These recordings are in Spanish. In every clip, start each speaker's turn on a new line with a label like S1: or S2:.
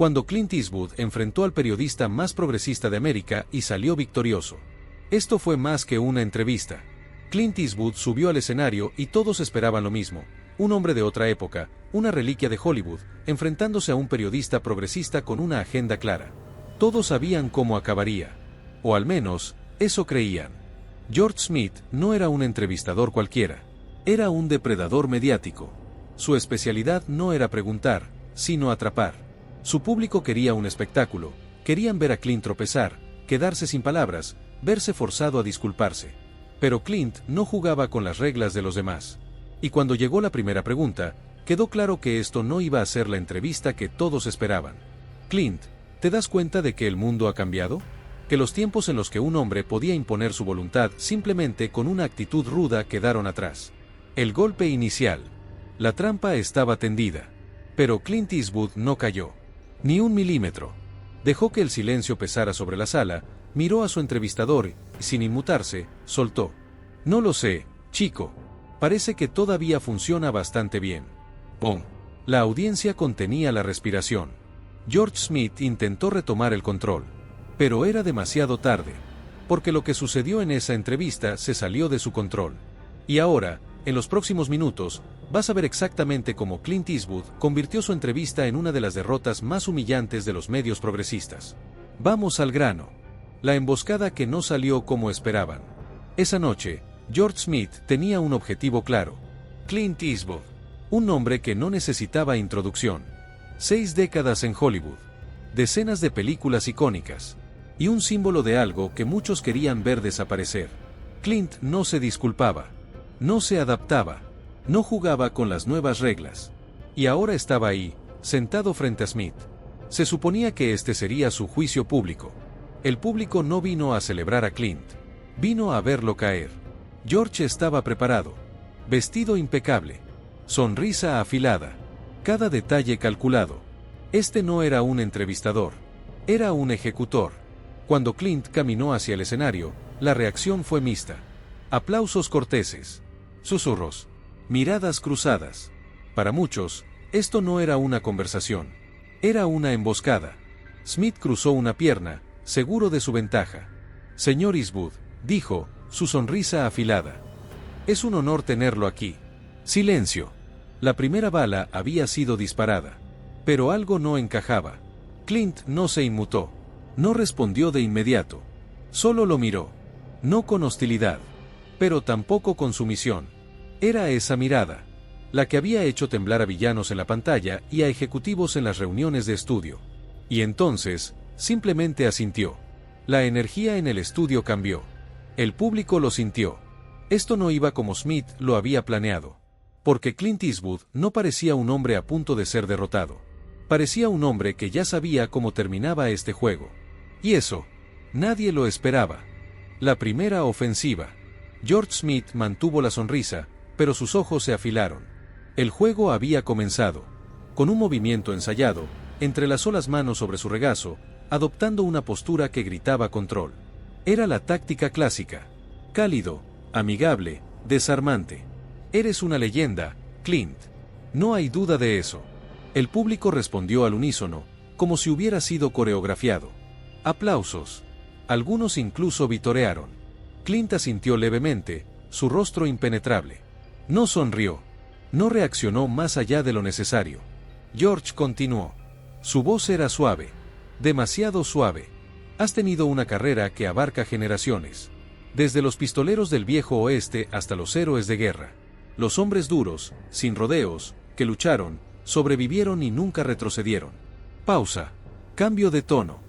S1: cuando Clint Eastwood enfrentó al periodista más progresista de América y salió victorioso. Esto fue más que una entrevista. Clint Eastwood subió al escenario y todos esperaban lo mismo: un hombre de otra época, una reliquia de Hollywood, enfrentándose a un periodista progresista con una agenda clara. Todos sabían cómo acabaría. O al menos, eso creían. George Smith no era un entrevistador cualquiera. Era un depredador mediático. Su especialidad no era preguntar, sino atrapar. Su público quería un espectáculo, querían ver a Clint tropezar, quedarse sin palabras, verse forzado a disculparse. Pero Clint no jugaba con las reglas de los demás. Y cuando llegó la primera pregunta, quedó claro que esto no iba a ser la entrevista que todos esperaban. Clint, ¿te das cuenta de que el mundo ha cambiado? Que los tiempos en los que un hombre podía imponer su voluntad simplemente con una actitud ruda quedaron atrás. El golpe inicial. La trampa estaba tendida. Pero Clint Eastwood no cayó. Ni un milímetro. Dejó que el silencio pesara sobre la sala, miró a su entrevistador y, sin inmutarse, soltó: no lo sé, chico. Parece que todavía funciona bastante bien. ¡Pum! La audiencia contenía la respiración. George Smith intentó retomar el control. Pero era demasiado tarde. Porque lo que sucedió en esa entrevista se salió de su control. Y ahora, en los próximos minutos, vas a ver exactamente cómo Clint Eastwood convirtió su entrevista en una de las derrotas más humillantes de los medios progresistas. Vamos al grano. La emboscada que no salió como esperaban. Esa noche, George Smith tenía un objetivo claro. Clint Eastwood. Un nombre que no necesitaba introducción. 6 décadas en Hollywood. Decenas de películas icónicas. Y un símbolo de algo que muchos querían ver desaparecer. Clint no se disculpaba. No se adaptaba. No jugaba con las nuevas reglas. Y ahora estaba ahí, sentado frente a Smith. Se suponía que este sería su juicio público. El público no vino a celebrar a Clint. Vino a verlo caer. George estaba preparado. Vestido impecable. Sonrisa afilada. Cada detalle calculado. Este no era un entrevistador. Era un ejecutor. Cuando Clint caminó hacia el escenario, la reacción fue mixta. Aplausos corteses. Susurros. Miradas cruzadas. Para muchos, esto no era una conversación. Era una emboscada. Smith cruzó una pierna, seguro de su ventaja. Señor Eastwood, dijo, su sonrisa afilada. Es un honor tenerlo aquí. Silencio. La primera bala había sido disparada. Pero algo no encajaba. Clint no se inmutó. No respondió de inmediato. Solo lo miró. No con hostilidad. Pero tampoco con sumisión. Era esa mirada. La que había hecho temblar a villanos en la pantalla y a ejecutivos en las reuniones de estudio. Y entonces, simplemente asintió. La energía en el estudio cambió. El público lo sintió. Esto no iba como Smith lo había planeado. Porque Clint Eastwood no parecía un hombre a punto de ser derrotado. Parecía un hombre que ya sabía cómo terminaba este juego. Y eso, nadie lo esperaba. La primera ofensiva. George Smith mantuvo la sonrisa, pero sus ojos se afilaron. El juego había comenzado. Con un movimiento ensayado, entrelazó las manos sobre su regazo, adoptando una postura que gritaba control. Era la táctica clásica. Cálido, amigable, desarmante. Eres una leyenda, Clint. No hay duda de eso. El público respondió al unísono, como si hubiera sido coreografiado. Aplausos. Algunos incluso vitorearon. Clint asintió levemente, su rostro impenetrable. No sonrió. No reaccionó más allá de lo necesario. George continuó. Su voz era suave. Demasiado suave. Has tenido una carrera que abarca generaciones. Desde los pistoleros del viejo oeste hasta los héroes de guerra. Los hombres duros, sin rodeos, que lucharon, sobrevivieron y nunca retrocedieron. Pausa. Cambio de tono.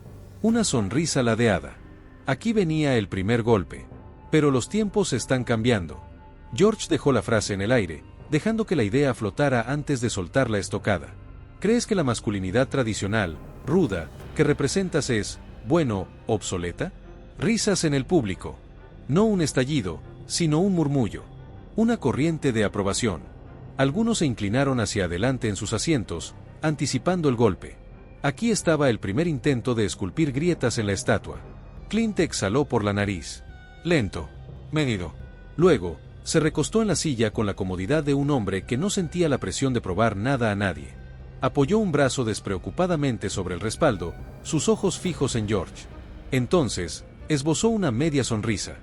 S1: Una sonrisa ladeada. Aquí venía el primer golpe. Pero los tiempos están cambiando. George dejó la frase en el aire, dejando que la idea flotara antes de soltar la estocada. ¿Crees que la masculinidad tradicional, ruda, que representas es, bueno, obsoleta? Risas en el público. No un estallido, sino un murmullo. Una corriente de aprobación. Algunos se inclinaron hacia adelante en sus asientos, anticipando el golpe. Aquí estaba el primer intento de esculpir grietas en la estatua. Clint exhaló por la nariz. Lento. Medido. Luego, se recostó en la silla con la comodidad de un hombre que no sentía la presión de probar nada a nadie. Apoyó un brazo despreocupadamente sobre el respaldo, sus ojos fijos en George. Entonces, esbozó una media sonrisa.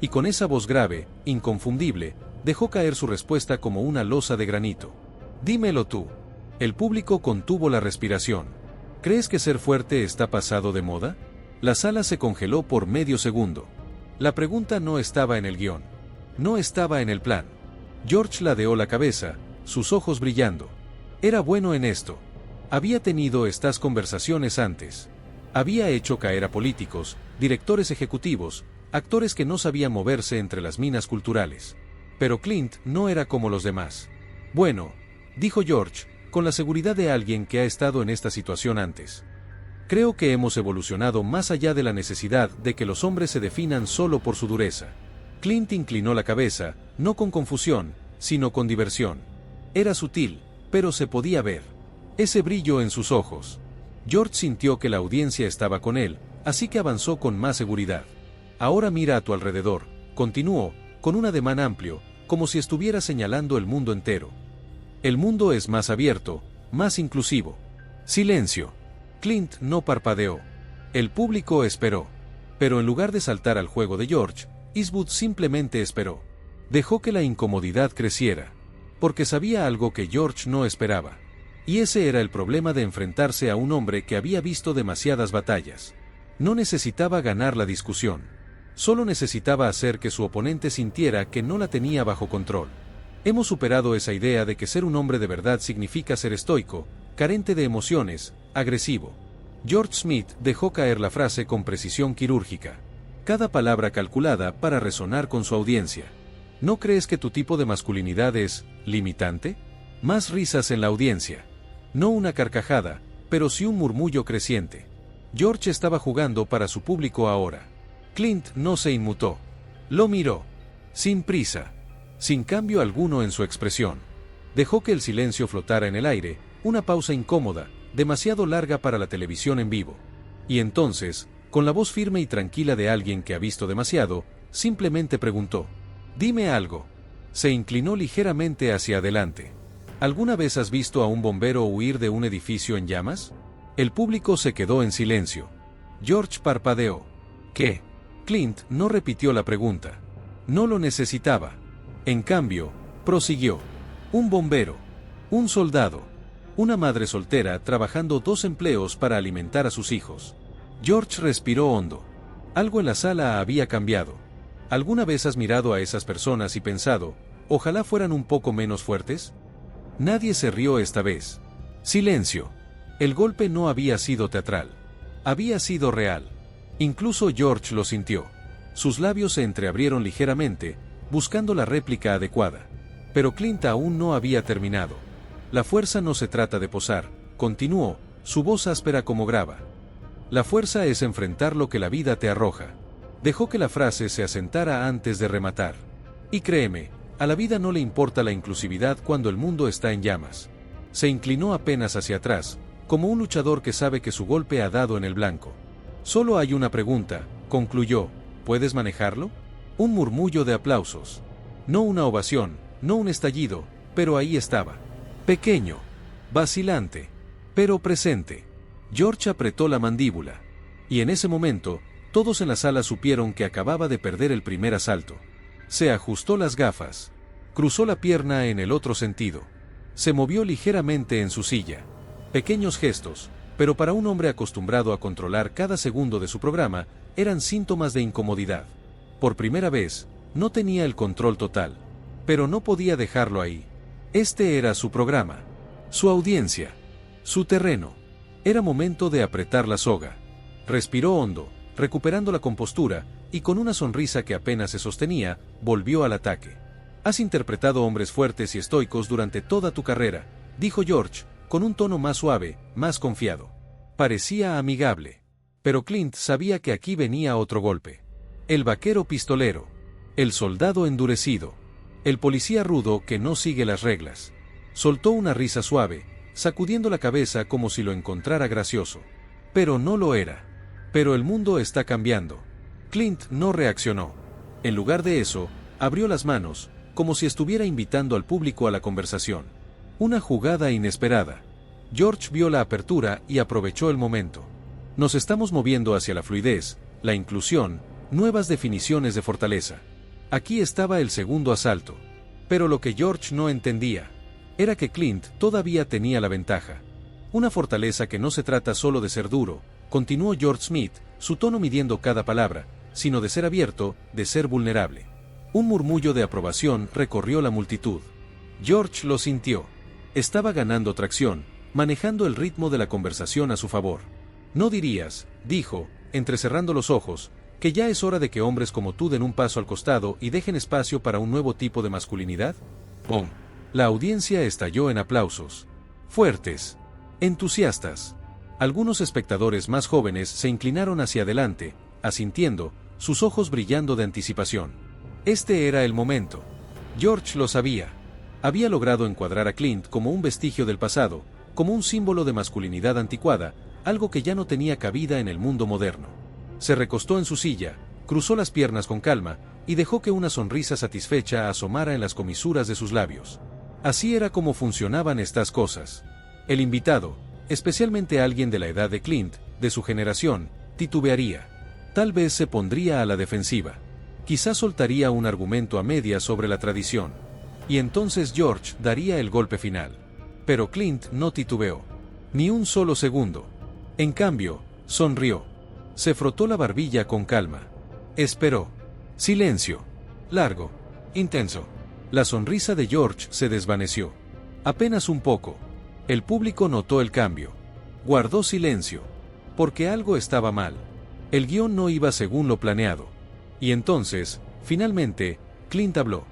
S1: Y con esa voz grave, inconfundible, dejó caer su respuesta como una losa de granito. Dímelo tú. El público contuvo la respiración. ¿Crees que ser fuerte está pasado de moda? La sala se congeló por medio segundo. La pregunta no estaba en el guión. No estaba en el plan. George ladeó la cabeza, sus ojos brillando. Era bueno en esto. Había tenido estas conversaciones antes. Había hecho caer a políticos, directores ejecutivos, actores que no sabían moverse entre las minas culturales. Pero Clint no era como los demás. Bueno, dijo George, con la seguridad de alguien que ha estado en esta situación antes. Creo que hemos evolucionado más allá de la necesidad de que los hombres se definan solo por su dureza. Clint inclinó la cabeza, no con confusión, sino con diversión. Era sutil, pero se podía ver. Ese brillo en sus ojos. George sintió que la audiencia estaba con él, así que avanzó con más seguridad. Ahora mira a tu alrededor, continuó, con un ademán amplio, como si estuviera señalando el mundo entero. El mundo es más abierto, más inclusivo. Silencio. Clint no parpadeó. El público esperó. Pero en lugar de saltar al juego de George, Eastwood simplemente esperó. Dejó que la incomodidad creciera. Porque sabía algo que George no esperaba. Y ese era el problema de enfrentarse a un hombre que había visto demasiadas batallas. No necesitaba ganar la discusión. Solo necesitaba hacer que su oponente sintiera que no la tenía bajo control. Hemos superado esa idea de que ser un hombre de verdad significa ser estoico, carente de emociones, agresivo. George Smith dejó caer la frase con precisión quirúrgica. Cada palabra calculada para resonar con su audiencia. ¿No crees que tu tipo de masculinidad es limitante? Más risas en la audiencia. No una carcajada, pero sí un murmullo creciente. George estaba jugando para su público ahora. Clint no se inmutó. Lo miró. Sin prisa. Sin cambio alguno en su expresión. Dejó que el silencio flotara en el aire, una pausa incómoda, demasiado larga para la televisión en vivo. Y entonces, con la voz firme y tranquila de alguien que ha visto demasiado, simplemente preguntó: «Dime algo». Se inclinó ligeramente hacia adelante. ¿Alguna vez has visto a un bombero huir de un edificio en llamas? El público se quedó en silencio. George parpadeó. ¿Qué? Clint no repitió la pregunta. No lo necesitaba. En cambio, prosiguió. Un bombero. Un soldado. Una madre soltera trabajando 2 empleos para alimentar a sus hijos. George respiró hondo. Algo en la sala había cambiado. ¿Alguna vez has mirado a esas personas y pensado, ojalá fueran un poco menos fuertes? Nadie se rió esta vez. Silencio. El golpe no había sido teatral. Había sido real. Incluso George lo sintió. Sus labios se entreabrieron ligeramente, buscando la réplica adecuada. Pero Clint aún no había terminado. La fuerza no se trata de posar, continuó, su voz áspera como grava. La fuerza es enfrentar lo que la vida te arroja. Dejó que la frase se asentara antes de rematar. Y créeme, a la vida no le importa la inclusividad cuando el mundo está en llamas. Se inclinó apenas hacia atrás, como un luchador que sabe que su golpe ha dado en el blanco. Solo hay una pregunta, concluyó, ¿puedes manejarlo? Un murmullo de aplausos. No una ovación, no un estallido, pero ahí estaba. Pequeño, vacilante, pero presente. George apretó la mandíbula. Y en ese momento, todos en la sala supieron que acababa de perder el primer asalto. Se ajustó las gafas. Cruzó la pierna en el otro sentido. Se movió ligeramente en su silla. Pequeños gestos, pero para un hombre acostumbrado a controlar cada segundo de su programa, eran síntomas de incomodidad. Por primera vez, no tenía el control total. Pero no podía dejarlo ahí. Este era su programa. Su audiencia. Su terreno. Era momento de apretar la soga. Respiró hondo, recuperando la compostura, y con una sonrisa que apenas se sostenía, volvió al ataque. Has interpretado hombres fuertes y estoicos durante toda tu carrera, dijo George, con un tono más suave, más confiado. Parecía amigable. Pero Clint sabía que aquí venía otro golpe. El vaquero pistolero. El soldado endurecido. El policía rudo que no sigue las reglas. Soltó una risa suave, sacudiendo la cabeza como si lo encontrara gracioso. Pero no lo era. Pero el mundo está cambiando. Clint no reaccionó. En lugar de eso, abrió las manos, como si estuviera invitando al público a la conversación. Una jugada inesperada. George vio la apertura y aprovechó el momento. Nos estamos moviendo hacia la fluidez, la inclusión, nuevas definiciones de fortaleza. Aquí estaba el segundo asalto. Pero lo que George no entendía era que Clint todavía tenía la ventaja. Una fortaleza que no se trata solo de ser duro, continuó George Smith, su tono midiendo cada palabra, sino de ser abierto, de ser vulnerable. Un murmullo de aprobación recorrió la multitud. George lo sintió. Estaba ganando tracción, manejando el ritmo de la conversación a su favor. No dirías, dijo, entrecerrando los ojos, que ya es hora de que hombres como tú den un paso al costado y dejen espacio para un nuevo tipo de masculinidad? ¡Pum! La audiencia estalló en aplausos. Fuertes. Entusiastas. Algunos espectadores más jóvenes se inclinaron hacia adelante, asintiendo, sus ojos brillando de anticipación. Este era el momento. George lo sabía. Había logrado encuadrar a Clint como un vestigio del pasado, como un símbolo de masculinidad anticuada, algo que ya no tenía cabida en el mundo moderno. Se recostó en su silla, cruzó las piernas con calma, y dejó que una sonrisa satisfecha asomara en las comisuras de sus labios. Así era como funcionaban estas cosas. El invitado, especialmente alguien de la edad de Clint, de su generación, titubearía. Tal vez se pondría a la defensiva. Quizás soltaría un argumento a medias sobre la tradición. Y entonces George daría el golpe final. Pero Clint no titubeó. Ni un solo segundo. En cambio, sonrió. Se frotó la barbilla con calma. Esperó. Silencio. Largo. Intenso. La sonrisa de George se desvaneció. Apenas un poco. El público notó el cambio. Guardó silencio. Porque algo estaba mal. El guión no iba según lo planeado. Y entonces, finalmente, Clint habló.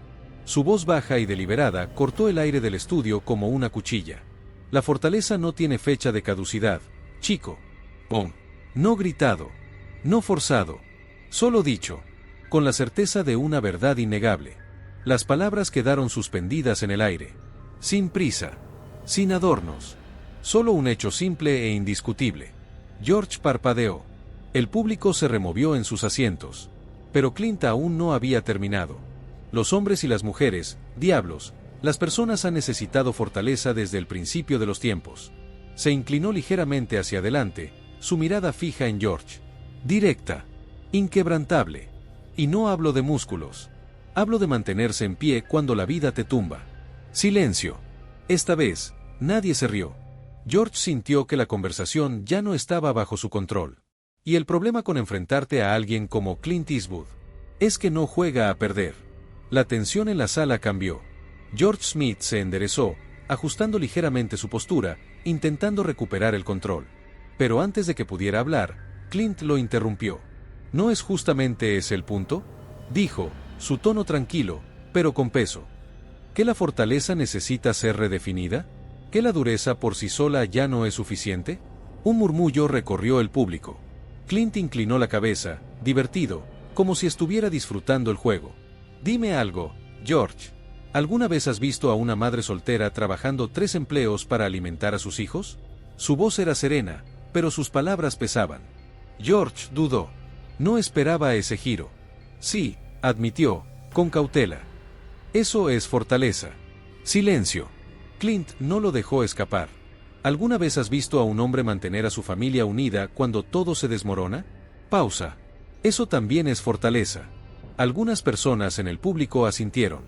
S1: Su voz baja y deliberada cortó el aire del estudio como una cuchilla. La fortaleza no tiene fecha de caducidad, chico. ¡Pum! No gritado. No forzado. Solo dicho. Con la certeza de una verdad innegable. Las palabras quedaron suspendidas en el aire. Sin prisa. Sin adornos. Solo un hecho simple e indiscutible. George parpadeó. El público se removió en sus asientos. Pero Clint aún no había terminado. Los hombres y las mujeres, diablos, las personas han necesitado fortaleza desde el principio de los tiempos. Se inclinó ligeramente hacia adelante, su mirada fija en George. Directa. Inquebrantable. Y no hablo de músculos. Hablo de mantenerse en pie cuando la vida te tumba. Silencio. Esta vez, nadie se rió. George sintió que la conversación ya no estaba bajo su control. Y el problema con enfrentarte a alguien como Clint Eastwood es que no juega a perder. La tensión en la sala cambió. George Smith se enderezó, ajustando ligeramente su postura, intentando recuperar el control. Pero antes de que pudiera hablar, Clint lo interrumpió. ¿No es justamente ese el punto?, dijo, su tono tranquilo, pero con peso. ¿Que la fortaleza necesita ser redefinida? ¿Que la dureza por sí sola ya no es suficiente? Un murmullo recorrió el público. Clint inclinó la cabeza, divertido, como si estuviera disfrutando el juego. Dime algo, George. ¿Alguna vez has visto a una madre soltera trabajando 3 empleos para alimentar a sus hijos? Su voz era serena, pero sus palabras pesaban. George dudó. No esperaba ese giro. Sí, admitió, con cautela. Eso es fortaleza. Silencio. Clint no lo dejó escapar. ¿Alguna vez has visto a un hombre mantener a su familia unida cuando todo se desmorona? Pausa. Eso también es fortaleza. Algunas personas en el público asintieron.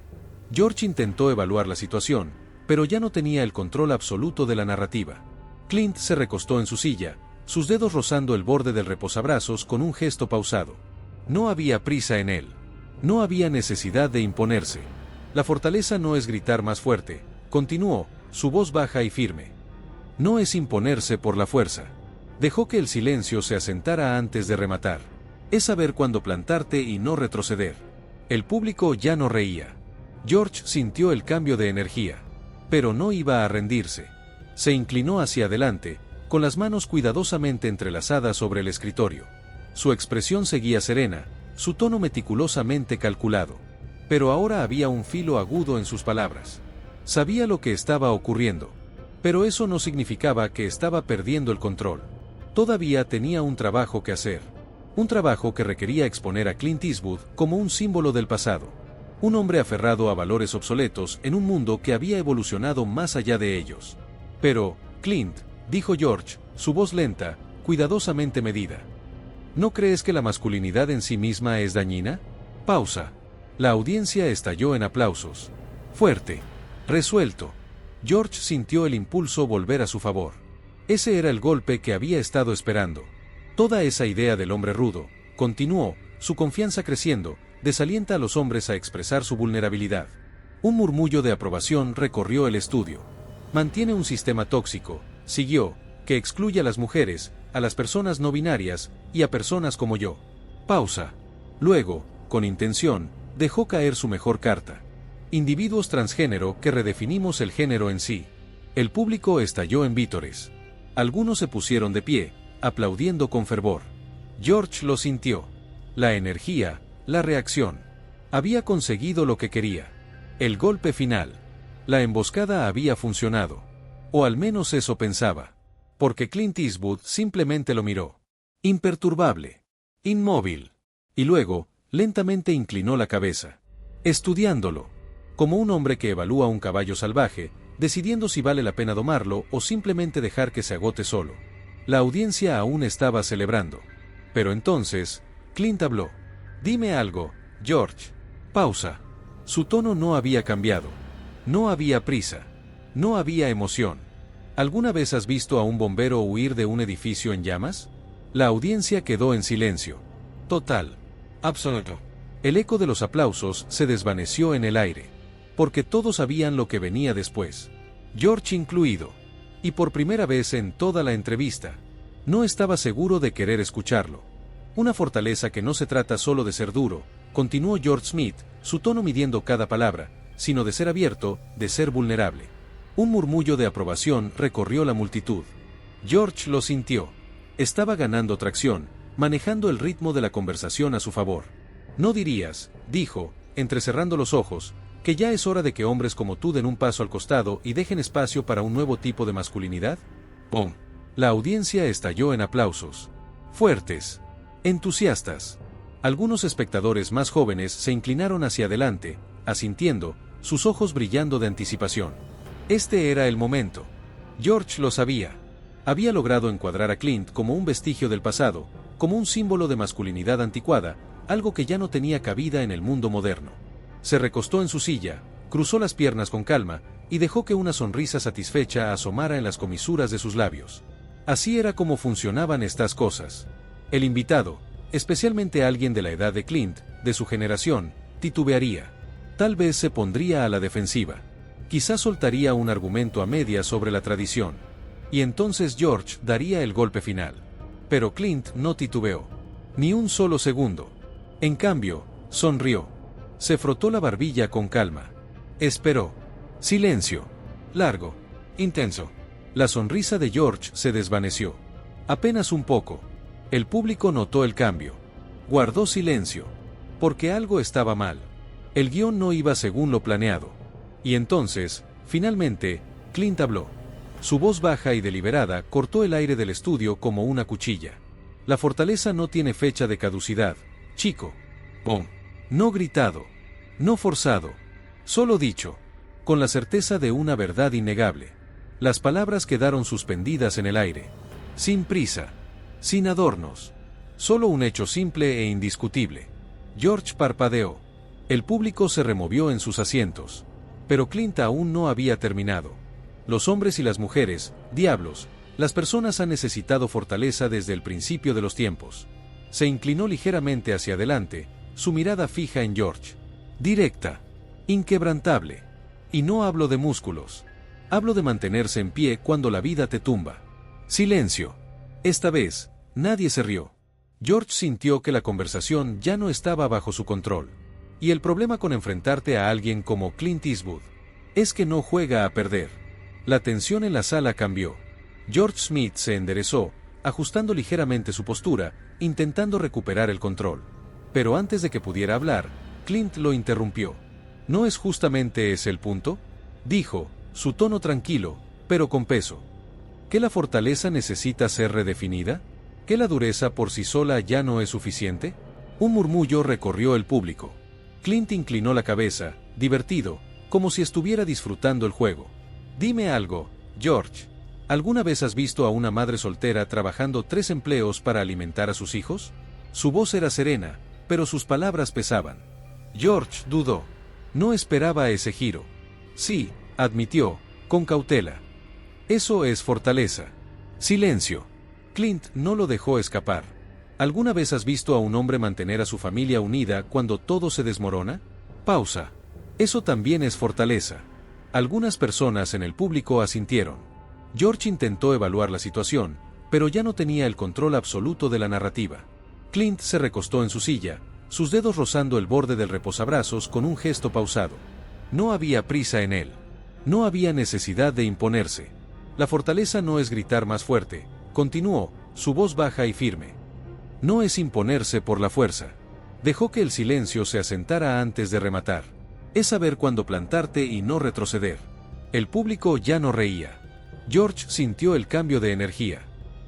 S1: George intentó evaluar la situación, pero ya no tenía el control absoluto de la narrativa. Clint se recostó en su silla, sus dedos rozando el borde del reposabrazos con un gesto pausado. No había prisa en él. No había necesidad de imponerse. La fortaleza no es gritar más fuerte, continuó, su voz baja y firme. No es imponerse por la fuerza. Dejó que el silencio se asentara antes de rematar. Es saber cuándo plantarte y no retroceder. El público ya no reía. George sintió el cambio de energía. Pero no iba a rendirse. Se inclinó hacia adelante, con las manos cuidadosamente entrelazadas sobre el escritorio. Su expresión seguía serena, su tono meticulosamente calculado. Pero ahora había un filo agudo en sus palabras. Sabía lo que estaba ocurriendo. Pero eso no significaba que estaba perdiendo el control. Todavía tenía un trabajo que hacer. Un trabajo que requería exponer a Clint Eastwood como un símbolo del pasado. Un hombre aferrado a valores obsoletos en un mundo que había evolucionado más allá de ellos. Pero, Clint, dijo George, su voz lenta, cuidadosamente medida. ¿No crees que la masculinidad en sí misma es dañina? Pausa. La audiencia estalló en aplausos. Fuerte. Resuelto. George sintió el impulso volver a su favor. Ese era el golpe que había estado esperando. Toda esa idea del hombre rudo, continuó, su confianza creciendo, desalienta a los hombres a expresar su vulnerabilidad. Un murmullo de aprobación recorrió el estudio. Mantiene un sistema tóxico, siguió, que excluye a las mujeres, a las personas no binarias, y a personas como yo. Pausa. Luego, con intención, dejó caer su mejor carta. Individuos transgénero que redefinimos el género en sí. El público estalló en vítores. Algunos se pusieron de pie, aplaudiendo con fervor. George lo sintió. La energía, la reacción. Había conseguido lo que quería. El golpe final. La emboscada había funcionado. O al menos eso pensaba. Porque Clint Eastwood simplemente lo miró. Imperturbable. Inmóvil. Y luego, lentamente inclinó la cabeza. Estudiándolo. Como un hombre que evalúa un caballo salvaje, decidiendo si vale la pena domarlo o simplemente dejar que se agote solo. La audiencia aún estaba celebrando. Pero entonces, Clint habló. Dime algo, George. Pausa. Su tono no había cambiado. No había prisa. No había emoción. ¿Alguna vez has visto a un bombero huir de un edificio en llamas? La audiencia quedó en silencio. Total. Absoluto. El eco de los aplausos se desvaneció en el aire. Porque todos sabían lo que venía después. George incluido. Y por primera vez en toda la entrevista. No estaba seguro de querer escucharlo. Una fortaleza que no se trata solo de ser duro, continuó George Smith, su tono midiendo cada palabra, sino de ser abierto, de ser vulnerable. Un murmullo de aprobación recorrió la multitud. George lo sintió. Estaba ganando tracción, manejando el ritmo de la conversación a su favor. No dirías, dijo, entrecerrando los ojos, que ya es hora de que hombres como tú den un paso al costado y dejen espacio para un nuevo tipo de masculinidad. ¡Pum! La audiencia estalló en aplausos. Fuertes. Entusiastas. Algunos espectadores más jóvenes se inclinaron hacia adelante, asintiendo, sus ojos brillando de anticipación. Este era el momento. George lo sabía. Había logrado encuadrar a Clint como un vestigio del pasado, como un símbolo de masculinidad anticuada, algo que ya no tenía cabida en el mundo moderno. Se recostó en su silla, cruzó las piernas con calma, y dejó que una sonrisa satisfecha asomara en las comisuras de sus labios. Así era como funcionaban estas cosas. El invitado, especialmente alguien de la edad de Clint, de su generación, titubearía. Tal vez se pondría a la defensiva. Quizás soltaría un argumento a medias sobre la tradición. Y entonces George daría el golpe final. Pero Clint no titubeó. Ni un solo segundo. En cambio, sonrió. Se frotó la barbilla con calma. Esperó. Silencio. Largo. Intenso. La sonrisa de George se desvaneció. Apenas un poco. El público notó el cambio. Guardó silencio. Porque algo estaba mal. El guión no iba según lo planeado. Y entonces, finalmente, Clint habló. Su voz baja y deliberada cortó el aire del estudio como una cuchilla. La fortaleza no tiene fecha de caducidad, chico. ¡Pum! No gritado. No forzado. Solo dicho. Con la certeza de una verdad innegable. Las palabras quedaron suspendidas en el aire. Sin prisa. Sin adornos. Solo un hecho simple e indiscutible. George parpadeó. El público se removió en sus asientos. Pero Clint aún no había terminado. Los hombres y las mujeres, diablos, las personas han necesitado fortaleza desde el principio de los tiempos. Se inclinó ligeramente hacia adelante, su mirada fija en George. Directa. Inquebrantable. Y no hablo de músculos. Hablo de mantenerse en pie cuando la vida te tumba. Silencio. Esta vez, nadie se rió. George sintió que la conversación ya no estaba bajo su control. Y el problema con enfrentarte a alguien como Clint Eastwood es que no juega a perder. La tensión en la sala cambió. George Smith se enderezó, ajustando ligeramente su postura, intentando recuperar el control. Pero antes de que pudiera hablar, Clint lo interrumpió. ¿No es justamente ese el punto?, dijo, su tono tranquilo, pero con peso. ¿Que la fortaleza necesita ser redefinida? ¿Que la dureza por sí sola ya no es suficiente? Un murmullo recorrió el público. Clint inclinó la cabeza, divertido, como si estuviera disfrutando el juego. Dime algo, George. ¿Alguna vez has visto a una madre soltera trabajando 3 empleos para alimentar a sus hijos? Su voz era serena, pero sus palabras pesaban. George dudó. No esperaba ese giro. Sí, admitió, con cautela. Eso es fortaleza. Silencio. Clint no lo dejó escapar. ¿Alguna vez has visto a un hombre mantener a su familia unida cuando todo se desmorona? Pausa. Eso también es fortaleza. Algunas personas en el público asintieron. George intentó evaluar la situación, pero ya no tenía el control absoluto de la narrativa. Clint se recostó en su silla, sus dedos rozando el borde del reposabrazos con un gesto pausado. No había prisa en él. No había necesidad de imponerse. La fortaleza no es gritar más fuerte, continuó, su voz baja y firme. No es imponerse por la fuerza. Dejó que el silencio se asentara antes de rematar. Es saber cuándo plantarte y no retroceder. El público ya no reía. George sintió el cambio de energía.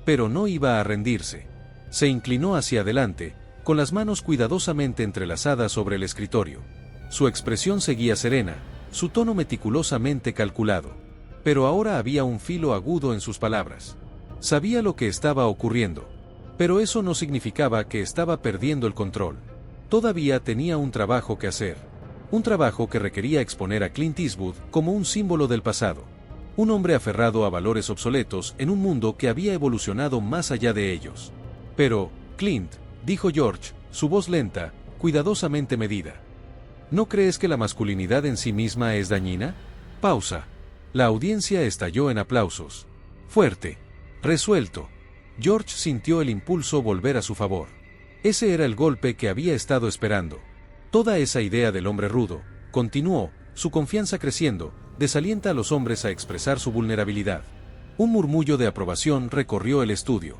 S1: Pero no iba a rendirse. Se inclinó hacia adelante, con las manos cuidadosamente entrelazadas sobre el escritorio. Su expresión seguía serena, su tono meticulosamente calculado. Pero ahora había un filo agudo en sus palabras. Sabía lo que estaba ocurriendo. Pero eso no significaba que estaba perdiendo el control. Todavía tenía un trabajo que hacer. Un trabajo que requería exponer a Clint Eastwood como un símbolo del pasado. Un hombre aferrado a valores obsoletos en un mundo que había evolucionado más allá de ellos. Pero, Clint, dijo George, su voz lenta, cuidadosamente medida. ¿No crees que la masculinidad en sí misma es dañina? Pausa. La audiencia estalló en aplausos. Fuerte. Resuelto. George sintió el impulso volver a su favor. Ese era el golpe que había estado esperando. Toda esa idea del hombre rudo, continuó, su confianza creciendo, desalienta a los hombres a expresar su vulnerabilidad. Un murmullo de aprobación recorrió el estudio.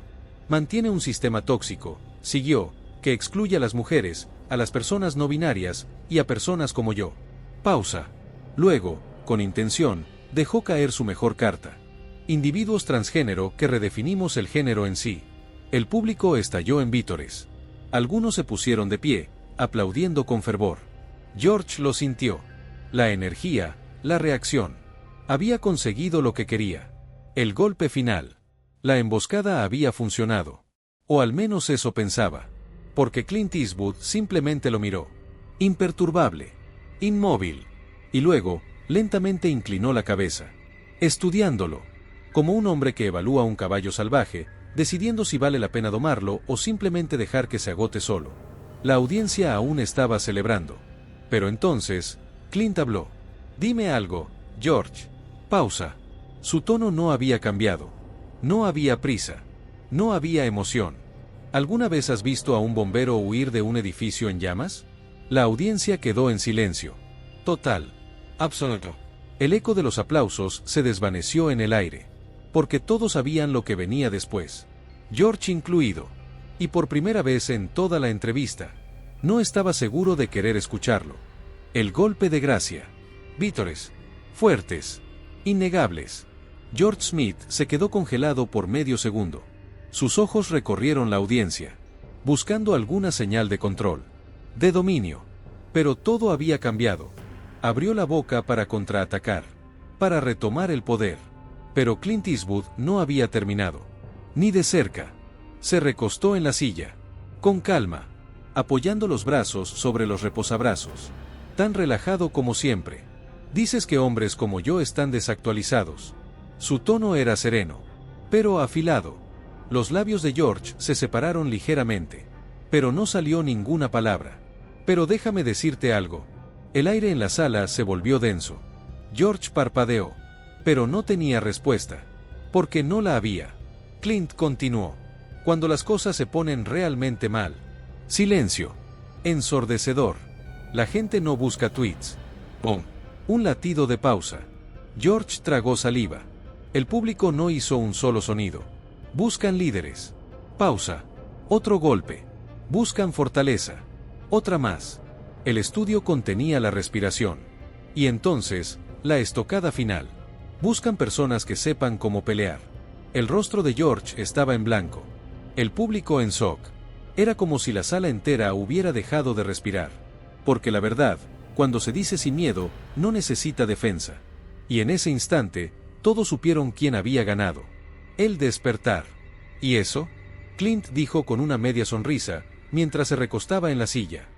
S1: Mantiene un sistema tóxico, siguió, que excluye a las mujeres, a las personas no binarias, y a personas como yo. Pausa. Luego, con intención, dejó caer su mejor carta. Individuos transgénero que redefinimos el género en sí. El público estalló en vítores. Algunos se pusieron de pie, aplaudiendo con fervor. George lo sintió. La energía, la reacción. Había conseguido lo que quería. El golpe final. La emboscada había funcionado. O al menos eso pensaba. Porque Clint Eastwood simplemente lo miró. Imperturbable. Inmóvil. Y luego, lentamente inclinó la cabeza. Estudiándolo. Como un hombre que evalúa un caballo salvaje, decidiendo si vale la pena domarlo o simplemente dejar que se agote solo. La audiencia aún estaba celebrando. Pero entonces, Clint habló. Dime algo, George. Pausa. Su tono no había cambiado. No había prisa. No había emoción. ¿Alguna vez has visto a un bombero huir de un edificio en llamas? La audiencia quedó en silencio. Total. Absoluto. El eco de los aplausos se desvaneció en el aire. Porque todos sabían lo que venía después. George incluido. Y por primera vez en toda la entrevista, no estaba seguro de querer escucharlo. El golpe de gracia. Vítores. Fuertes. Innegables. George Smith se quedó congelado por medio segundo. Sus ojos recorrieron la audiencia, buscando alguna señal de control, de dominio. Pero todo había cambiado. Abrió la boca para contraatacar, para retomar el poder. Pero Clint Eastwood no había terminado. Ni de cerca. Se recostó en la silla. Con calma. Apoyando los brazos sobre los reposabrazos. Tan relajado como siempre. Dices que hombres como yo están desactualizados. Su tono era sereno. Pero afilado. Los labios de George se separaron ligeramente. Pero no salió ninguna palabra. Pero déjame decirte algo. El aire en la sala se volvió denso. George parpadeó. Pero no tenía respuesta. Porque no la había. Clint continuó. Cuando las cosas se ponen realmente mal. Silencio. Ensordecedor. La gente no busca tweets. ¡Pum! Un latido de pausa. George tragó saliva. El público no hizo un solo sonido. Buscan líderes. Pausa. Otro golpe. Buscan fortaleza. Otra más. El estudio contenía la respiración. Y entonces, la estocada final. Buscan personas que sepan cómo pelear. El rostro de George estaba en blanco. El público en shock. Era como si la sala entera hubiera dejado de respirar. Porque la verdad, cuando se dice sin miedo, no necesita defensa. Y en ese instante, Todos supieron quién había ganado. El despertar. ¿Y eso? Clint dijo con una media sonrisa, mientras se recostaba en la silla.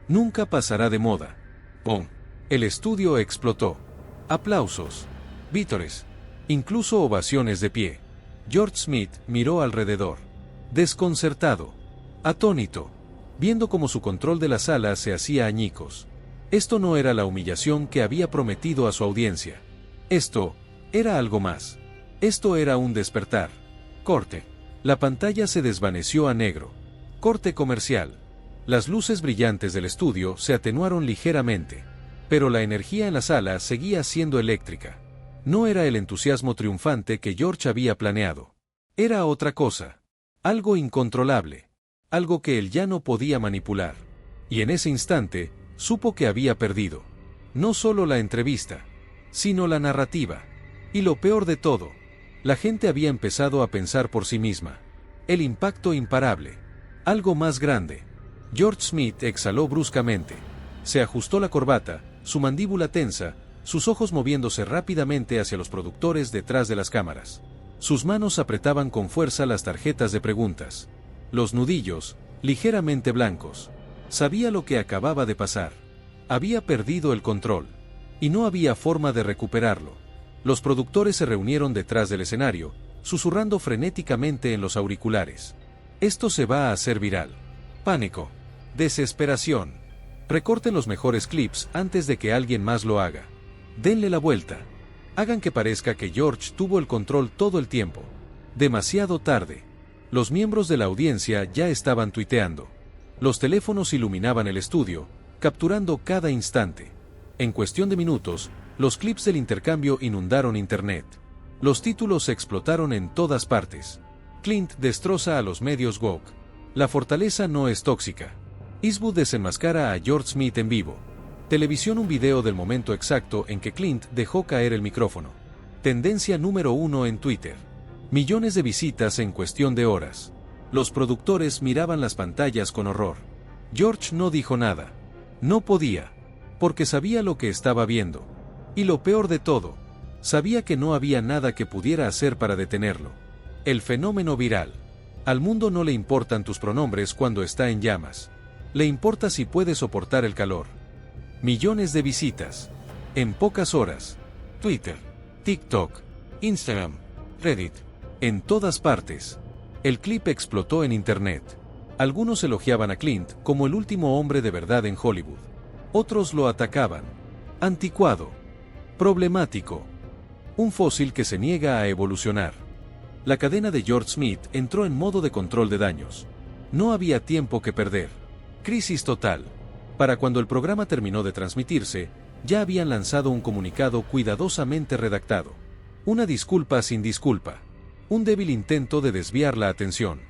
S1: Nunca pasará de moda. ¡Pum! El estudio explotó. Aplausos. Vítores. Incluso ovaciones de pie. George Smith miró alrededor. Desconcertado. Atónito. Viendo cómo su control de la sala se hacía añicos. Esto no era la humillación que había prometido a su audiencia. Esto era algo más. Esto era un despertar. Corte. La pantalla se desvaneció a negro. Corte comercial. Las luces brillantes del estudio se atenuaron ligeramente. Pero la energía en la sala seguía siendo eléctrica. No era el entusiasmo triunfante que George había planeado. Era otra cosa. Algo incontrolable. Algo que él ya no podía manipular. Y en ese instante, supo que había perdido. No solo la entrevista, sino la narrativa. Y lo peor de todo, la gente había empezado a pensar por sí misma. El impacto imparable. Algo más grande. George Smith exhaló bruscamente. Se ajustó la corbata, su mandíbula tensa, sus ojos moviéndose rápidamente hacia los productores detrás de las cámaras. Sus manos apretaban con fuerza las tarjetas de preguntas. Los nudillos, ligeramente blancos. Sabía lo que acababa de pasar. Había perdido el control. Y no había forma de recuperarlo. Los productores se reunieron detrás del escenario, susurrando frenéticamente en los auriculares. Esto se va a hacer viral. Pánico. Desesperación. Recorten los mejores clips antes de que alguien más lo haga. Denle la vuelta. Hagan que parezca que George tuvo el control todo el tiempo. Demasiado tarde. Los miembros de la audiencia ya estaban tuiteando. Los teléfonos iluminaban el estudio, capturando cada instante. En cuestión de minutos, los clips del intercambio inundaron Internet. Los títulos explotaron en todas partes. Clint destroza a los medios woke. La fortaleza no es tóxica. Eastwood desenmascara a George Smith en vivo. Televisión. Un video del momento exacto en que Clint dejó caer el micrófono. Tendencia número 1 en Twitter. Millones de visitas en cuestión de horas. Los productores miraban las pantallas con horror. George no dijo nada. No podía. Porque sabía lo que estaba viendo. Y lo peor de todo, sabía que no había nada que pudiera hacer para detenerlo. El fenómeno viral. Al mundo no le importan tus pronombres cuando está en llamas. Le importa si puede soportar el calor. Millones de visitas. En pocas horas. Twitter, TikTok, Instagram, Reddit. En todas partes. El clip explotó en Internet. Algunos elogiaban a Clint como el último hombre de verdad en Hollywood. Otros lo atacaban. Anticuado. Problemático. Un fósil que se niega a evolucionar. La cadena de George Smith entró en modo de control de daños. No había tiempo que perder. Crisis total. Para cuando el programa terminó de transmitirse, ya habían lanzado un comunicado cuidadosamente redactado. Una disculpa sin disculpa. Un débil intento de desviar la atención.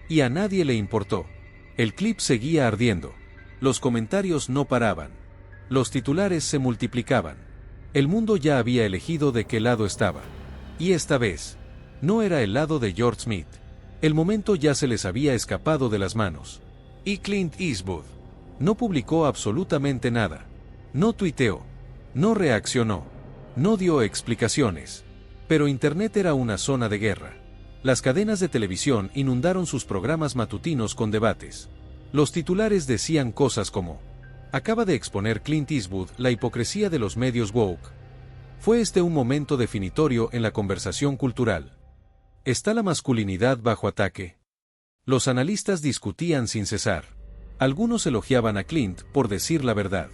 S1: Y a nadie le importó. El clip seguía ardiendo. Los comentarios no paraban. Los titulares se multiplicaban. El mundo ya había elegido de qué lado estaba. Y esta vez, no era el lado de George Smith. El momento ya se les había escapado de las manos. Y Clint Eastwood no publicó absolutamente nada. No tuiteó. No reaccionó. No dio explicaciones. Pero Internet era una zona de guerra. Las cadenas de televisión inundaron sus programas matutinos con debates. Los titulares decían cosas como: acaba de exponer Clint Eastwood la hipocresía de los medios woke. ¿Fue este un momento definitorio en la conversación cultural? ¿Está la masculinidad bajo ataque? Los analistas discutían sin cesar. Algunos elogiaban a Clint por decir la verdad.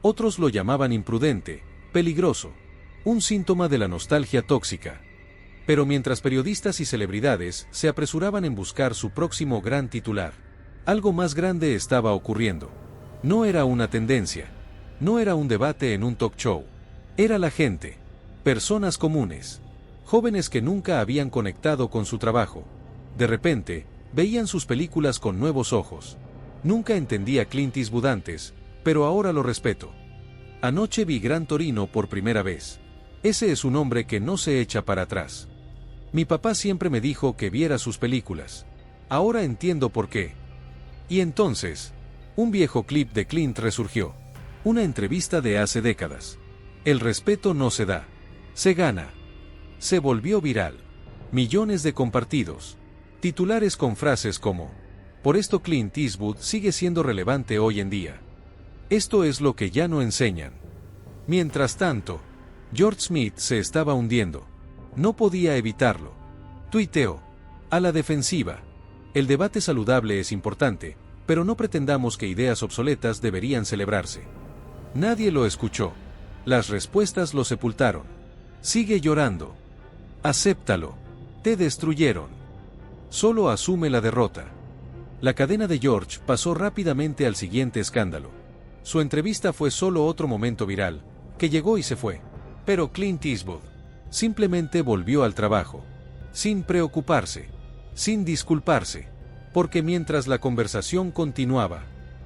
S1: Otros lo llamaban imprudente, peligroso, un síntoma de la nostalgia tóxica. Pero mientras periodistas y celebridades se apresuraban en buscar su próximo gran titular, algo más grande estaba ocurriendo. No era una tendencia. No era un debate en un talk show. Era la gente. Personas comunes. Jóvenes que nunca habían conectado con su trabajo. De repente, veían sus películas con nuevos ojos. Nunca entendí a Clint Eastwood antes, pero ahora lo respeto. Anoche vi Gran Torino por primera vez. Ese es un hombre que no se echa para atrás. Mi papá siempre me dijo que viera sus películas. Ahora entiendo por qué. Y entonces, un viejo clip de Clint resurgió. Una entrevista de hace décadas. El respeto no se da. Se gana. Se volvió viral. Millones de compartidos. Titulares con frases como: por esto Clint Eastwood sigue siendo relevante hoy en día. Esto es lo que ya no enseñan. Mientras tanto, George Smith se estaba hundiendo. No podía evitarlo. Tuiteó: a la defensiva. El debate saludable es importante, pero no pretendamos que ideas obsoletas deberían celebrarse. Nadie lo escuchó. Las respuestas lo sepultaron. Sigue llorando. Acéptalo. Te destruyeron. Solo asume la derrota. La cadena de George pasó rápidamente al siguiente escándalo. Su entrevista fue solo otro momento viral, que llegó y se fue. Pero Clint Eastwood simplemente volvió al trabajo, sin preocuparse, sin disculparse, porque mientras la conversación continuaba,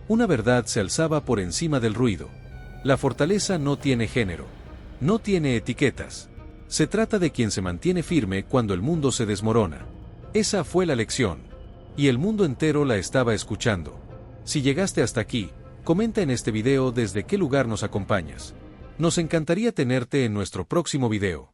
S1: una verdad se alzaba por encima del ruido. La fortaleza no tiene género, no tiene etiquetas. Se trata de quien se mantiene firme cuando el mundo se desmorona. Esa fue la lección, y el mundo entero la estaba escuchando. Si llegaste hasta aquí, comenta en este video desde qué lugar nos acompañas. Nos encantaría tenerte en nuestro próximo video.